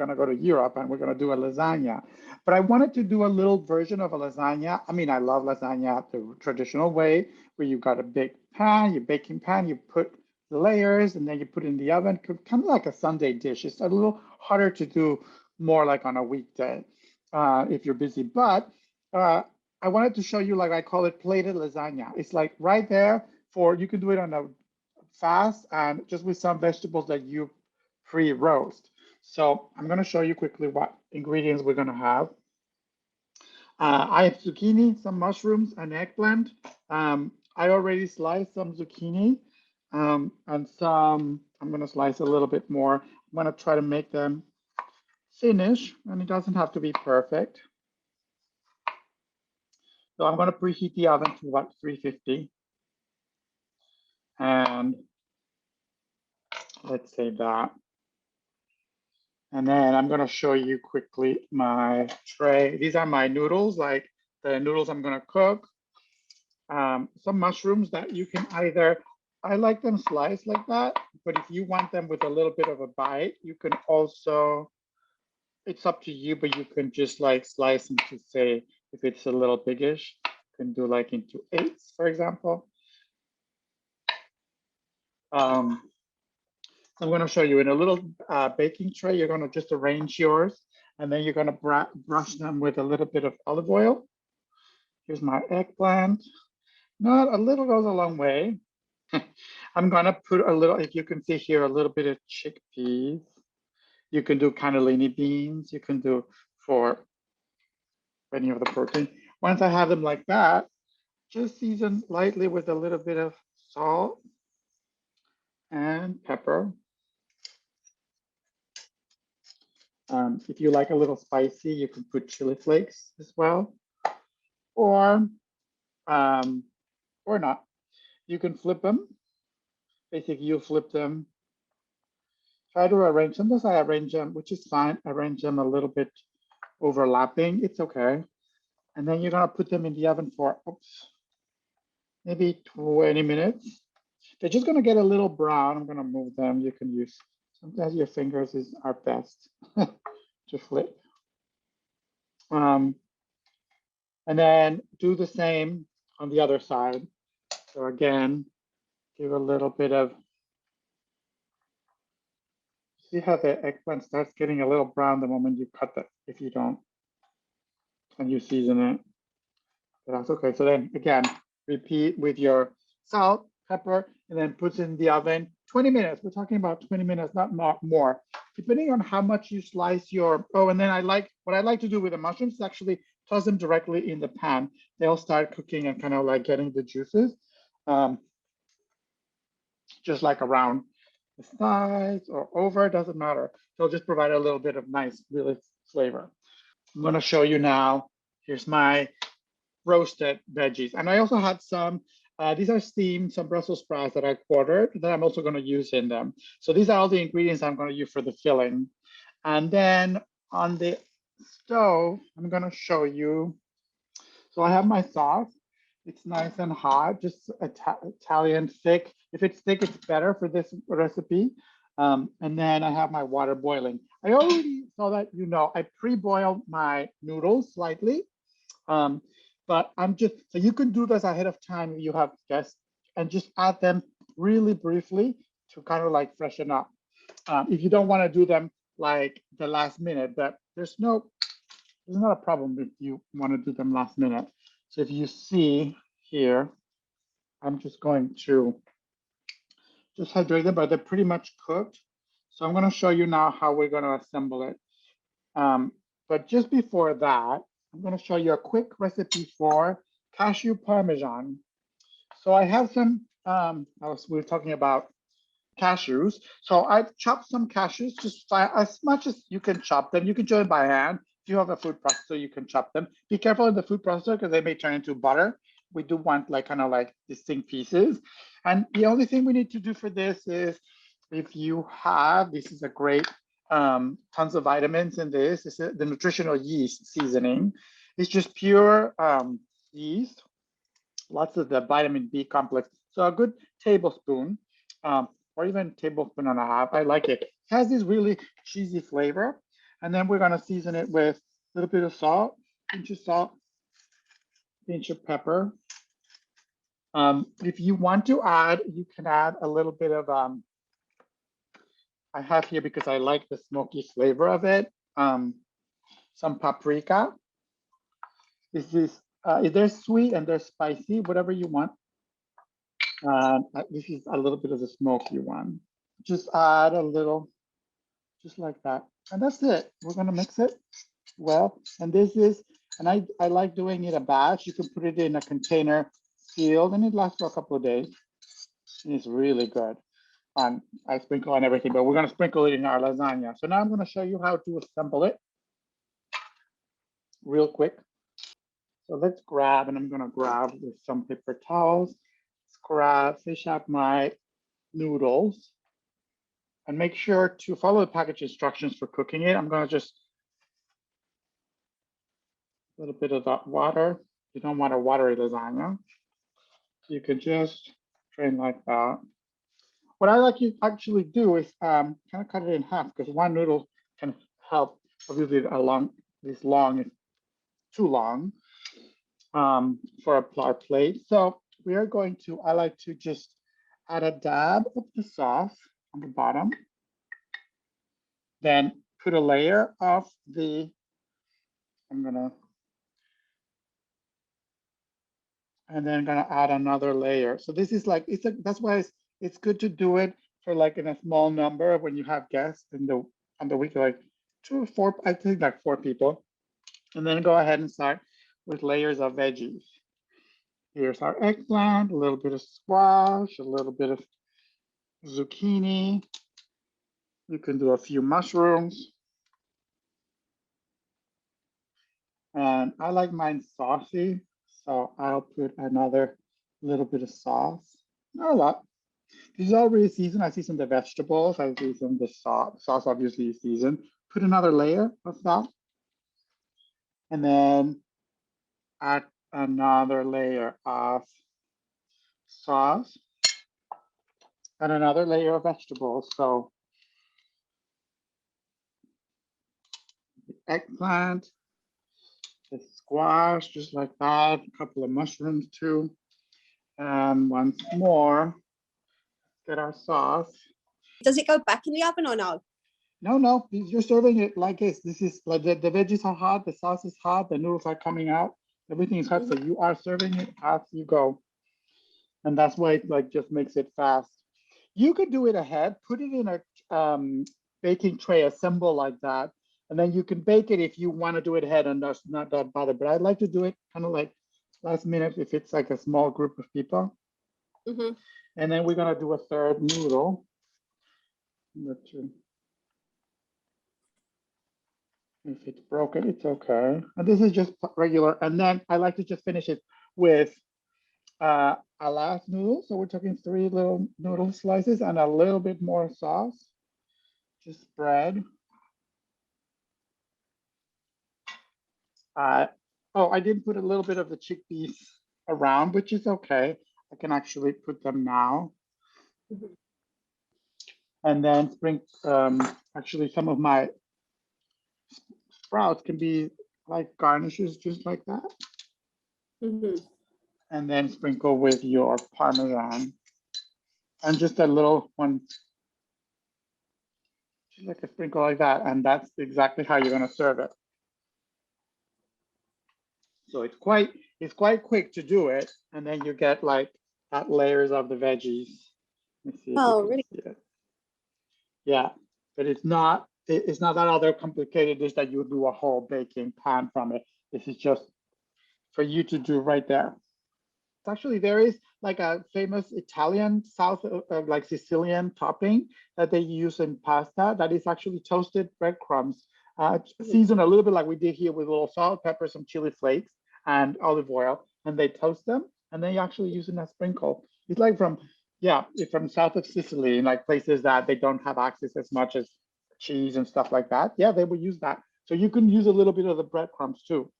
gonna go to Europe and we're gonna do a lasagna. But I wanted to do a little version of a lasagna. I mean, I love lasagna the traditional way, where you got a big pan, your baking pan, you put the layers, and then you put it in the oven, kind of like a Sunday dish. It's a little harder to do, more like on a weekday if you're busy. But uh, I wanted to show you, like I call it plated lasagna. It's like right there for, you can do it on a fast and just with some vegetables that you pre-roast. So I'm going to show you quickly what ingredients we're going to have. I have zucchini, some mushrooms, and eggplant. I already sliced some zucchini and some, I'm going to slice a little bit more. I'm going to try to make them thinnish, and it doesn't have to be perfect. So I'm going to preheat the oven to about 350. And let's save that. And then I'm going to show you quickly my tray. These are my noodles, like the noodles I'm going to cook. Some mushrooms that you can either, I like them sliced like that, but if you want them with a little bit of a bite, you can also, it's up to you, but you can just like slice into, say, if it's a little biggish, you can do like into 8s, for example. I'm going to show you in a little baking tray. You're going to just arrange yours, and then you're going to brush them with a little bit of olive oil. Here's my eggplant. Not a little goes a long way. I'm going to put a little, if you can see here, a little bit of chickpeas. You can do cannellini beans. You can do for any of the protein. Once I have them like that, just season lightly with a little bit of salt and pepper. If you like a little spicy, you can put chili flakes as well, or not. You can flip them. Basically, you flip them. Try to arrange. Sometimes I arrange them, which is fine. Arrange them a little bit overlapping. It's okay. And then you're gonna put them in the oven for maybe 20 minutes. They're just gonna get a little brown. I'm gonna move them. You can use, sometimes your fingers are best to flip. And then do the same on the other side. So again, give a little bit of, see how the eggplant starts getting a little brown the moment you cut it, if you don't, and you season it. But that's okay. So then again, repeat with your salt, pepper, and then put it in the oven 20 minutes. We're talking about 20 minutes, not more. Depending on how much you slice your, and then what I like to do with the mushrooms is actually toss them directly in the pan. They'll start cooking and kind of like getting the juices. Just like around the sides or over, doesn't matter. They'll just provide a little bit of nice, really flavor. I'm going to show you now. Here's my roasted veggies. And I also had some, these are steamed, some Brussels sprouts that I quartered that I'm also going to use in them. So these are all the ingredients I'm going to use for the filling. And then on the stove, I'm going to show you. So I have my sauce. It's nice and hot, just Italian thick. If it's thick, it's better for this recipe. And then I have my water boiling. I already saw that, I pre-boiled my noodles slightly. But so you can do this ahead of time if you have guests, and just add them really briefly to kind of like freshen up. If you don't want to do them like the last minute, but there's not a problem if you want to do them last minute. So if you see here, I'm just going to just hydrate them, but they're pretty much cooked. So I'm going to show you now how we're going to assemble it. But just before that, I'm going to show you a quick recipe for cashew parmesan. So I have some, we were talking about cashews. So I've chopped some cashews, just as much as you can chop them. You can do it by hand. If you have a food processor, you can chop them. Be careful in the food processor because they may turn into butter. We do want like kind of like distinct pieces. And the only thing we need to do for this is, if you have, this is a great, tons of vitamins in this. This is the nutritional yeast seasoning. It's just pure yeast, lots of the vitamin B complex. So a good tablespoon, or even tablespoon and a half. I like it. It has this really cheesy flavor. And then we're gonna season it with a little bit of salt, pinch of salt, pinch of pepper. If you want to add, you can add a little bit of, I have here because I like the smoky flavor of it, some paprika. This is, they're sweet and they're spicy, whatever you want. This is a little bit of the smoky one. Just add a little, just like that. And that's it. We're gonna mix it well. And this is, and I like doing it a batch. You can put it in a container sealed and it lasts for a couple of days. It's really good. I sprinkle on everything, but we're gonna sprinkle it in our lasagna. So now I'm gonna show you how to assemble it real quick. So let's grab, and I'm gonna grab with some paper towels. Let's fish out my noodles and make sure to follow the package instructions for cooking it. I'm gonna just a little bit of that water. You don't want a watery lasagna. You can just drain like that. What I like to actually do is kind of cut it in half because one noodle can help. Obviously, this long is too long for our plate. So we are going to, I like to just add a dab of the sauce on the bottom. Then put a layer of the, and then gonna add another layer. So this is like, that's why it's good to do it for like in a small number when you have guests on the week, like 2 or 4, I think like 4 people. And then go ahead and start with layers of veggies. Here's our eggplant, a little bit of squash, a little bit of zucchini. You can do a few mushrooms. And I like mine saucy, so I'll put another little bit of sauce. Not a lot. This is already seasoned. I seasoned the vegetables. I seasoned the sauce. Sauce obviously is seasoned. Put another layer of that. And then add another layer of sauce and another layer of vegetables. So the eggplant, the squash, just like that, a couple of mushrooms too. And once more, get our sauce. Does it go back in the oven or no? No, you're serving it like this. This is like the veggies are hot, the sauce is hot, the noodles are coming out, everything is hot. So you are serving it as you go. And that's why it like just makes it fast. You could do it ahead, put it in a baking tray, assemble like that. And then you can bake it if you want to do it ahead and that's not that bothered. But I'd like to do it kind of like last minute if it's like a small group of people. And then we're gonna do a third noodle. If it's broken, it's okay. And this is just regular. And then I like to just finish it with a last noodle. So we're talking 3 little noodle slices and a little bit more sauce. Just spread. Oh, I did put a little bit of the chickpeas around, which is okay. I can actually put them now. And then sprinkle, actually some of my sprouts can be like garnishes just like that. And then sprinkle with your Parmesan. And just a little one, just like a sprinkle like that. And that's exactly how you're gonna serve it. So it's quite quick to do it. And then you get like that layers of the veggies. Let me see if you can see it. Yeah, but it's not that other complicated dish that you do a whole baking pan from it. This is just for you to do right there. Actually, there is like a famous Italian south of like Sicilian topping that they use in pasta that is actually toasted breadcrumbs, seasoned a little bit like we did here with a little salt, pepper, some chili flakes, and olive oil, and they toast them, and they actually use it as sprinkle. It's like from south of Sicily, in like places that they don't have access as much as cheese and stuff like that. Yeah, they will use that. So you can use a little bit of the breadcrumbs too.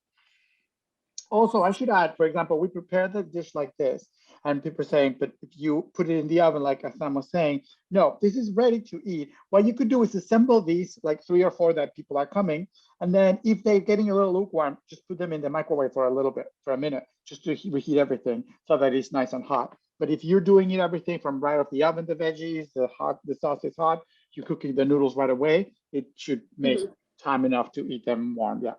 Also, I should add, for example, we prepare the dish like this. And people are saying, but if you put it in the oven, like Sam was saying, no, this is ready to eat. What you could do is assemble these, like 3 or 4 that people are coming. And then if they're getting a little lukewarm, just put them in the microwave for a little bit, for a minute, just to reheat everything so that it's nice and hot. But if you're doing it everything from right off the oven, the veggies, the sauce is hot, you're cooking the noodles right away, it should make time enough to eat them warm. Yeah.